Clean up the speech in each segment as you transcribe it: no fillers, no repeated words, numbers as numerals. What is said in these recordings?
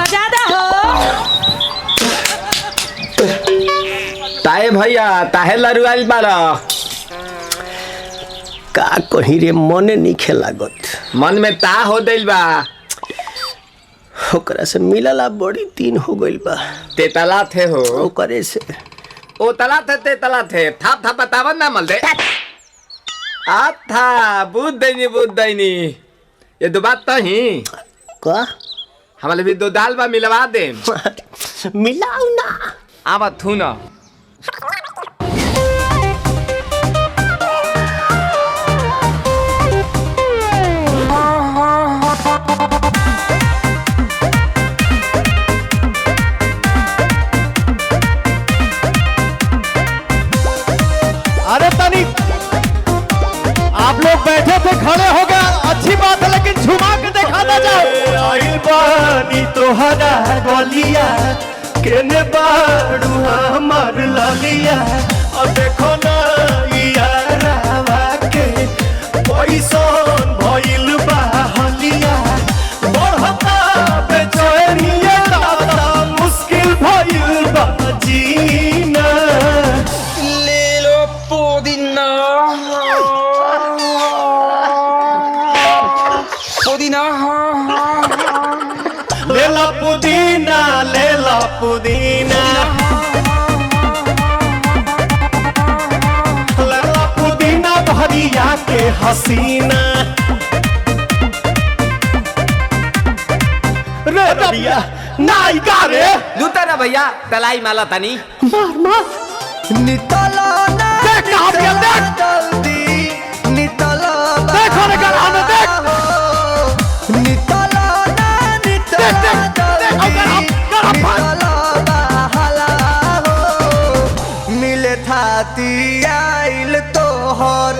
बजा दे हो। ताए भैया ताहे लरुआल बाड़ा का कहीं रे मने नहीं खेलागत। मन में ता हो दिल बा ओकरा से मिलला बड़ी दिन हो गइल बा। ते तला थे हो ओकरे से ओ तला थे ते तला थे थाप थाप बतावन ना मल दे आ था बुद्ध दैनी ये दो बात तो ही का हमारे भी दो दाल बा मिलवा दे मिलाऊ ना आवा थू ना अरे तनी आप लोग बैठे थे खड़े हो गए अच्छी बात है लेकिन झुमा के दिखा दे जाओ। आइल बानी तोहरा गलिया केने बाड़ू हमर ललिया और देखो ना यारावा के पैसन भइल बा हलिया बढ़ता बेचैनिया दादा मुश्किल भइल बा जीना लेला पुदीना लेला पुदीना लेला पुदीना भरिया के हसीना रे रबिया नायिका रे लूटा ना भैया तलाई माला तनी मार मार नितला ना देख कहां पे देख जल्दी नितला देख रे गला में देख नितला ना नितला देख मिले थाती आइल तोहर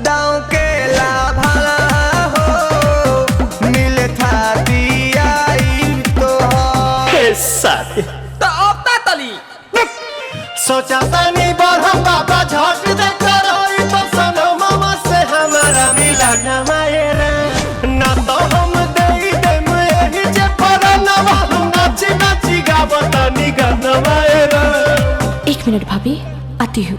दाँव के लाभाला हो मिले थाती आइल तोहर साथी तो अब ता तली सोचा तनी बढ़म बाबा झट दे करोई तो सनो मामा से हमारा मिला न मायरा ना तो हम दे दे में जे परनवा नाची नाची गावतनी गनवायरा। 1 मिनट भाभी आती हूँ।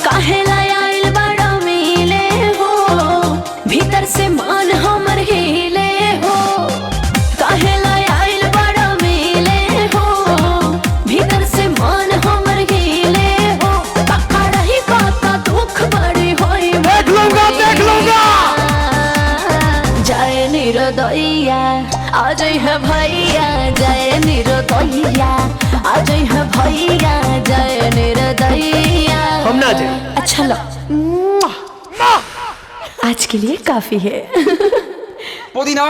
काहे लायल बड़ा मिले हो भीतर से मान हमर हिले हो काहे लायल बड़ा मिले हो भीतर से मान हमर हिले हो पक्का रही बात दुख बड़ी होई देख लूंगा जय निरोदैया आज है भैया जय निरोदैया आज है भैया जय निरोदैया हम ना जाए अच्छा लो आज के लिए काफी है। पुदीना